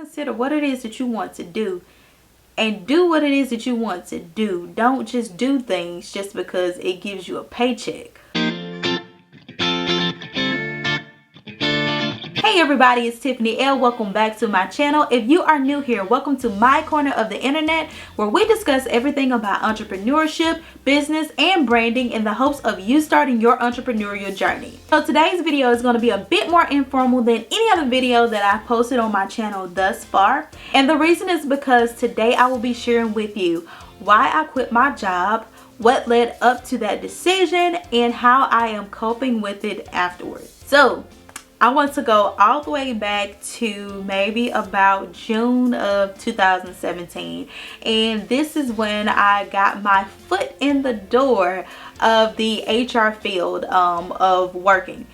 consider what it is that you want to do and do what it is that you want to do. Don't just do things just because it gives you a paycheck. Hey everybody, it's Tiffany L. Welcome back to my channel. If you are new here, welcome to my corner of the internet, where we discuss everything about entrepreneurship, business, and branding in the hopes of you starting your entrepreneurial journey. So today's video is going to be a bit more informal than any other video that I've posted on my channel thus far. And the reason is because today I will be sharing with you why I quit my job, what led up to that decision, and how I am coping with it afterwards. So I want to go all the way back to maybe about June of 2017, and this is when I got my foot in the door of the HR field of working.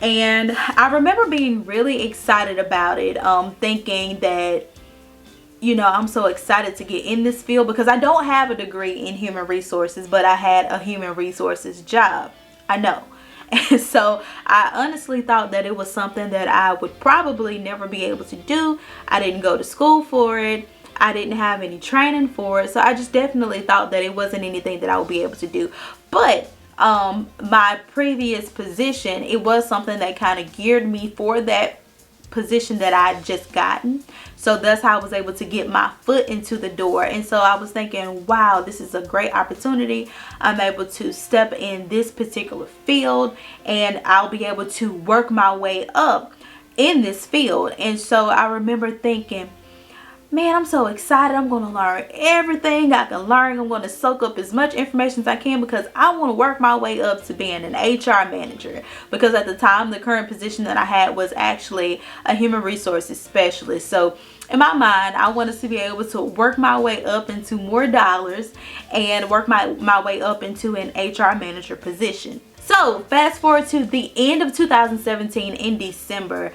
And I remember being really excited about it, thinking that, you know, I'm so excited to get in this field because I don't have a degree in human resources, but I had a human resources job. I know. And so I honestly thought that it was something that I would probably never be able to do. I didn't go to school for it. I didn't have any training for it. So I just definitely thought that it wasn't anything that I would be able to do. But my previous position, it was something that kind of geared me for that position that I had just gotten. So that's how I was able to get my foot into the door. And so I was thinking, wow, this is a great opportunity. I'm able to step in this particular field and I'll be able to work my way up in this field. And so I remember thinking, man, I'm so excited. I'm going to learn everything I can learn. I'm going to soak up as much information as I can because I want to work my way up to being an HR manager. Because at the time, the current position that I had was actually a human resources specialist. So in my mind, I wanted to be able to work my way up into more dollars and work my way up into an HR manager position. So fast forward to the end of 2017 in December.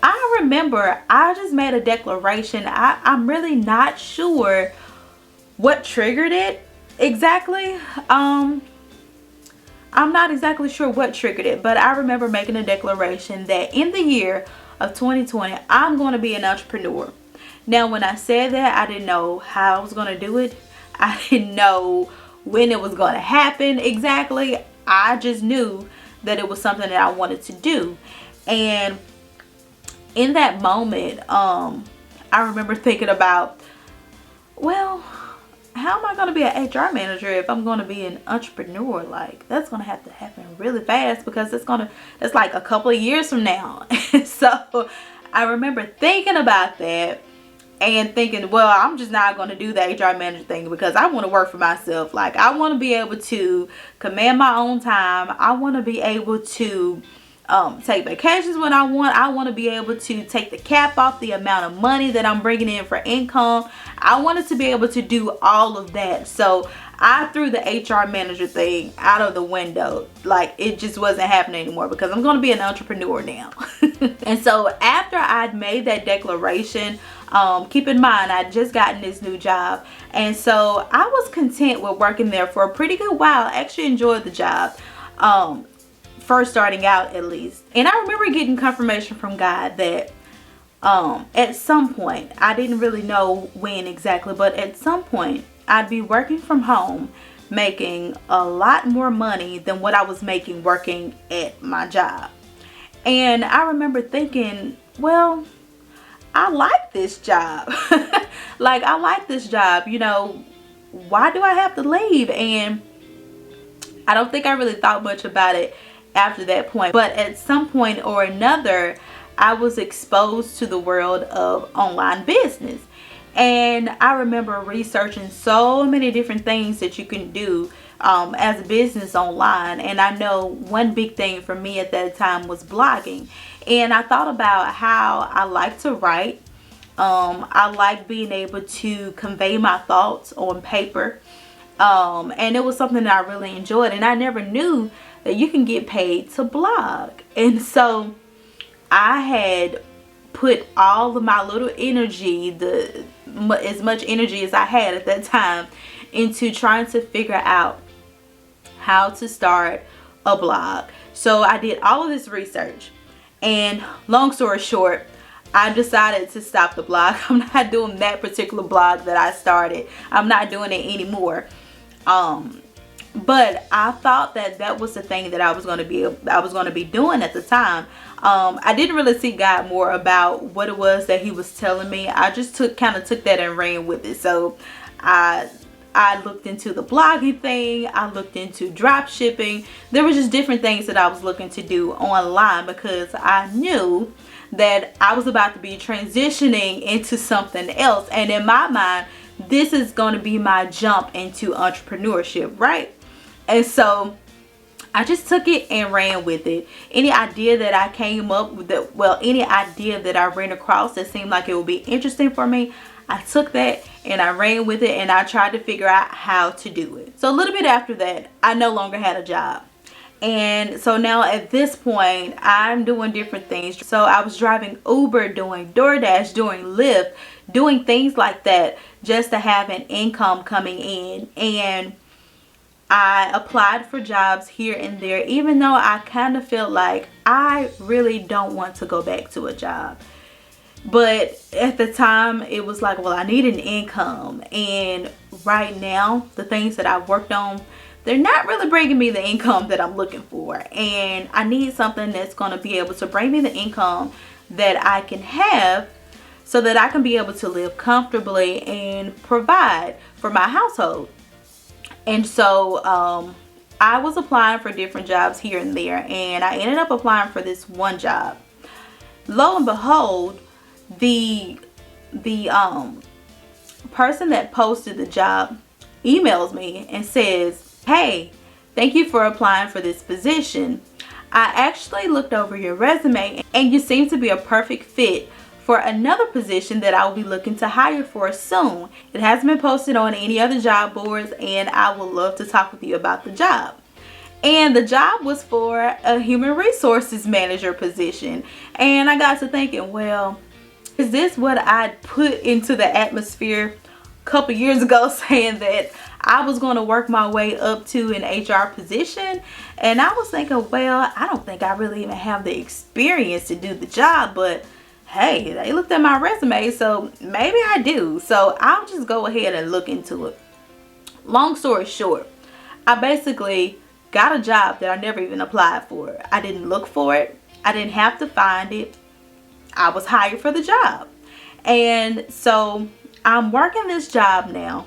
I remember I just made a declaration. I'm really not sure what triggered it exactly. I'm not exactly sure what triggered it, but I remember making a declaration that in the year of 2020, I'm going to be an entrepreneur. Now, when I said that, I didn't know how I was going to do it. I didn't know when it was going to happen exactly. I just knew that it was something that I wanted to do. And in that moment, I remember thinking about, well, how am I going to be an HR manager if I'm going to be an entrepreneur? Like, that's going to have to happen really fast because that's like a couple of years from now. So I remember thinking about that and thinking, well, I'm just not going to do the HR manager thing because I want to work for myself. Like, I want to be able to command my own time. I want to be able to take vacations when I want. I want to be able to take the cap off the amount of money that I'm bringing in for income. I wanted to be able to do all of that. So I threw the HR manager thing out of the window. Like, it just wasn't happening anymore because I'm going to be an entrepreneur now. And so after I'd made that declaration, keep in mind, I'd just gotten this new job. And so I was content with working there for a pretty good while. I actually enjoyed the job. First starting out, at least. And I remember getting confirmation from God that at some point, I didn't really know when exactly, but at some point I'd be working from home making a lot more money than what I was making working at my job. And I remember thinking, well, I like this job. Like, I like this job, you know, why do I have to leave? And I don't think I really thought much about it after that point, but at some point or another, I was exposed to the world of online business. And I remember researching so many different things that you can do as a business online. And I know one big thing for me at that time was blogging. And I thought about how I like to write. I like being able to convey my thoughts on paper. And it was something that I really enjoyed. And I never knew that you can get paid to blog. And so I had put all of my little energy, as much energy as I had at that time, into trying to figure out how to start a blog. So I did all of this research, and long story short, I decided to stop the blog. I'm not doing that particular blog that I started. I'm not doing it anymore. But I thought that that was the thing that I was going to be doing at the time. I didn't really seek God more about what it was that he was telling me. I just kind of took that and ran with it. So I looked into the blogging thing. I looked into drop shipping. There was just different things that I was looking to do online because I knew that I was about to be transitioning into something else. And in my mind, this is going to be my jump into entrepreneurship, right? And so I just took it and ran with it. Any idea that I came up with, any idea that I ran across that seemed like it would be interesting for me, I took that and I ran with it, and I tried to figure out how to do it. So a little bit after that, I no longer had a job. And so now at this point, I'm doing different things. So I was driving Uber, doing DoorDash, doing Lyft, doing things like that just to have an income coming in. And I applied for jobs here and there, even though I kind of felt like I really don't want to go back to a job. But at the time, it was like, well, I need an income. And right now, the things that I've worked on, they're not really bringing me the income that I'm looking for. And I need something that's going to be able to bring me the income that I can have so that I can be able to live comfortably and provide for my household. And so I was applying for different jobs here and there, and I ended up applying for this one job. Lo and behold, the person that posted the job emails me and says, "Hey, thank you for applying for this position. I actually looked over your resume and you seem to be a perfect fit for another position that I will be looking to hire for soon. It hasn't been posted on any other job boards, and I would love to talk with you about the job." And the job was for a human resources manager position. And I got to thinking, well, is this what I put into the atmosphere a couple years ago, saying that I was going to work my way up to an HR position? And I was thinking, well, I don't think I really even have the experience to do the job, but hey, they looked at my resume, so maybe I do. So I'll just go ahead and look into it. Long story short, I basically got a job that I never even applied for. I didn't look for it. I didn't have to find it. I was hired for the job. And so I'm working this job now,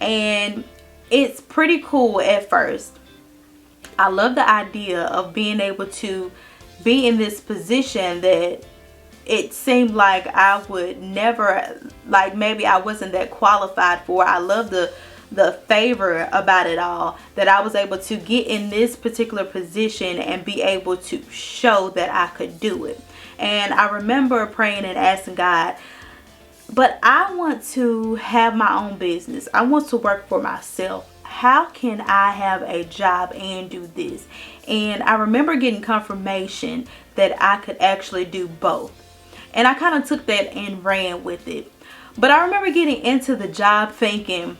and it's pretty cool at first. I love the idea of being able to be in this position that it seemed like I would never, like maybe I wasn't that qualified for. I love the favor about it all, that I was able to get in this particular position and be able to show that I could do it. And I remember praying and asking God, but I want to have my own business. I want to work for myself. How can I have a job and do this? And I remember getting confirmation that I could actually do both. And I kind of took that and ran with it. But I remember getting into the job thinking,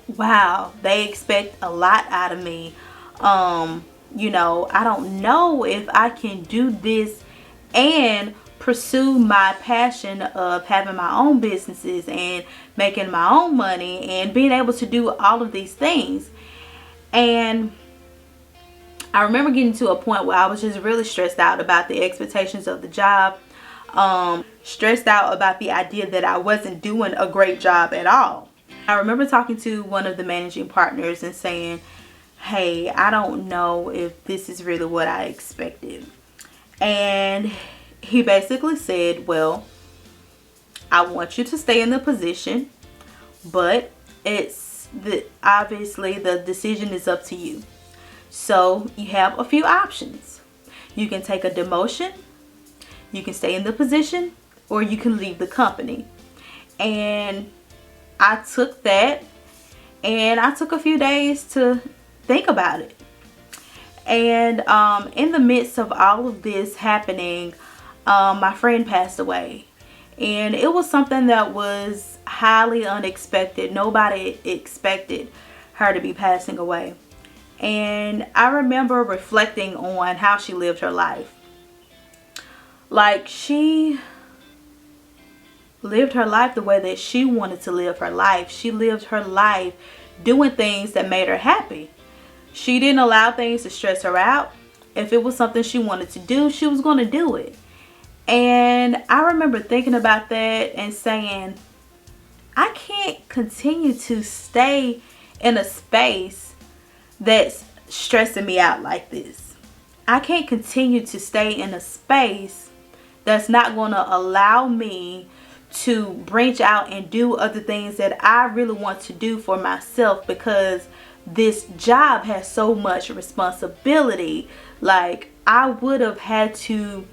wow, they expect a lot out of me. You know, I don't know if I can do this and pursue my passion of having my own businesses and making my own money and being able to do all of these things. And I remember getting to a point where I was just really stressed out about the expectations of the job. Stressed out about the idea that I wasn't doing a great job at all. I remember talking to one of the managing partners and saying, hey, I don't know if this is really what I expected. And he basically said, well, I want you to stay in the position, but obviously the decision is up to you. So you have a few options. You can take a demotion, you can stay in the position, or you can leave the company. And I took that, and I took a few days to think about it. And in the midst of all of this happening, my friend passed away. And it was something that was highly unexpected. Nobody expected her to be passing away. And I remember reflecting on how she lived her life. Like, she lived her life the way that she wanted to live her life. She lived her life doing things that made her happy. She didn't allow things to stress her out. If it was something she wanted to do, she was going to do it. And I remember thinking about that and saying, I can't continue to stay in a space that's stressing me out like this. I can't continue to stay in a space that's not going to allow me to branch out and do other things that I really want to do for myself, because this job has so much responsibility. Like, I would have had to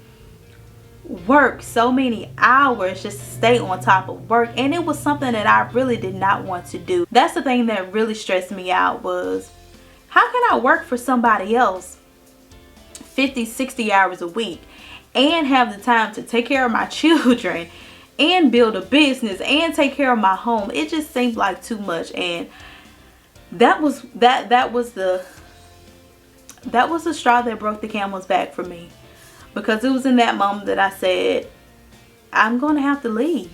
work so many hours just to stay on top of work, and it was something that I really did not want to do. That's the thing that really stressed me out, was how can I work for somebody else 50-60 hours a week and have the time to take care of my children and build a business and take care of my home? It just seemed like too much. And that was the straw that broke the camel's back for me, because it was in that moment that I said, I'm going to have to leave.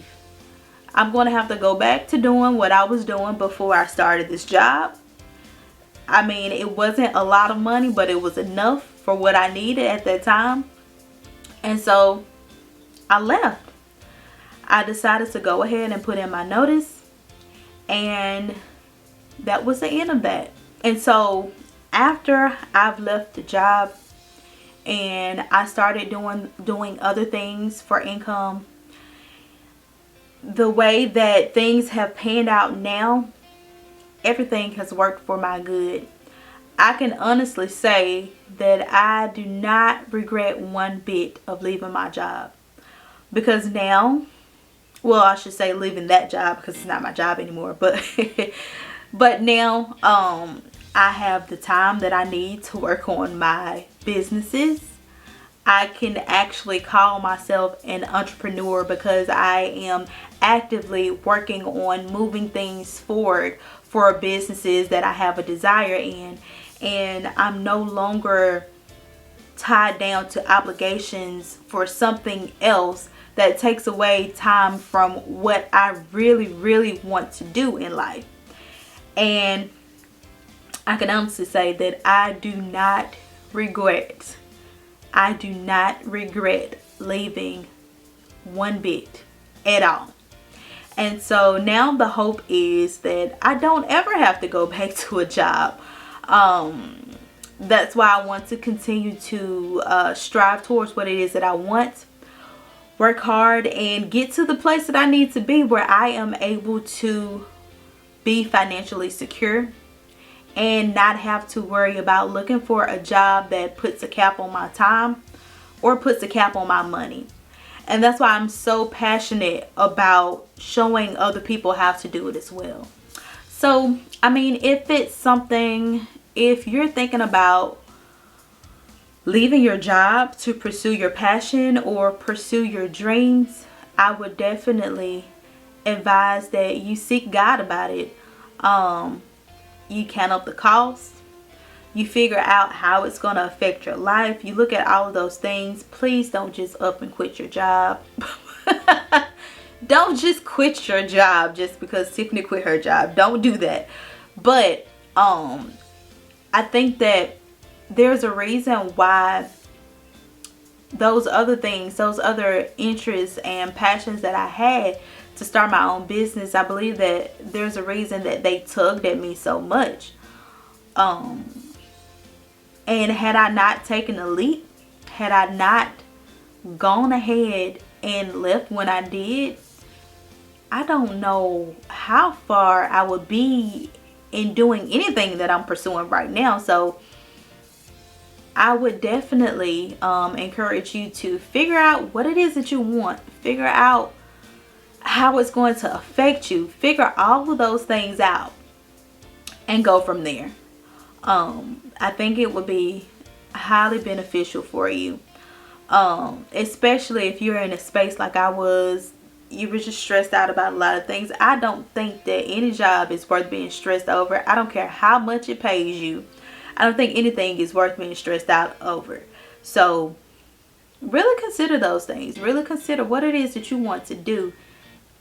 I'm going to have to go back to doing what I was doing before I started this job. I mean, it wasn't a lot of money, but it was enough for what I needed at that time. And so I left. I decided to go ahead and put in my notice, and that was the end of that. And so after I've left the job and I started doing other things for income, the way that things have panned out now, everything has worked for my good. I can honestly say that I do not regret one bit of leaving my job, because now, well, I should say leaving that job, because it's not my job anymore, but now I have the time that I need to work on my businesses. I can actually call myself an entrepreneur because I am actively working on moving things forward for businesses that I have a desire in, and I'm no longer tied down to obligations for something else that takes away time from what I really, really want to do in life. And I can honestly say that I do not regret leaving one bit at all. And so now the hope is that I don't ever have to go back to a job. That's why I want to continue to strive towards what it is that I want, work hard, and get to the place that I need to be, where I am able to be financially secure and not have to worry about looking for a job that puts a cap on my time or puts a cap on my money. And that's why I'm so passionate about showing other people how to do it as well. So, I mean, if you're thinking about leaving your job to pursue your passion or pursue your dreams, I would definitely advise that you seek God about it. You count up the cost. You figure out how it's going to affect your life. You look at all of those things. Please don't just up and quit your job. Don't just quit your job just because Tiffany quit her job. Don't do that. But I think that there's a reason why those other things, those other interests and passions that I had to start my own business, I believe that there's a reason that they tugged at me so much. And had I not taken a leap, had I not gone ahead and left when I did, I don't know how far I would be in doing anything that I'm pursuing right now. So I would definitely encourage you to figure out what it is that you want. Figure out how it's going to affect you. Figure all of those things out and go from there. I think it would be highly beneficial for you, especially if you're in a space like I was. You were just stressed out about a lot of things. I don't think that any job is worth being stressed over. I don't care how much it pays you. I don't think anything is worth being stressed out over. So really consider those things. Really consider what it is that you want to do,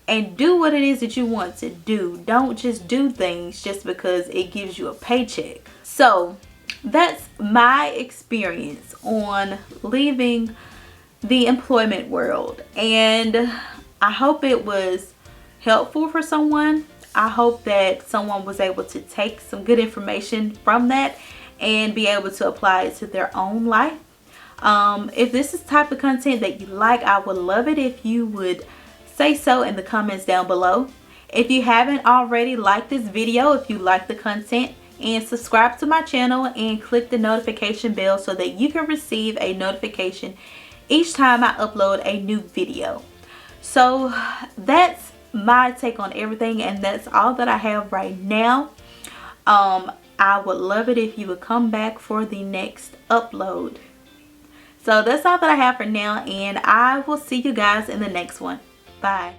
and do what it is that you want to do. Don't just do things just because it gives you a paycheck. So that's my experience on leaving the employment world, and I hope it was helpful for someone. I hope that someone was able to take some good information from that and be able to apply it to their own life. If this is the type of content that you like, I would love it if you would say so in the comments down below. If you haven't already, like this video if you like the content, and subscribe to my channel and click the notification bell so that you can receive a notification each time I upload a new video. So that's my take on everything, and that's all that I have right now. I would love it if you would come back for the next upload. So that's all that I have for now, and I will see you guys in the next one. Bye.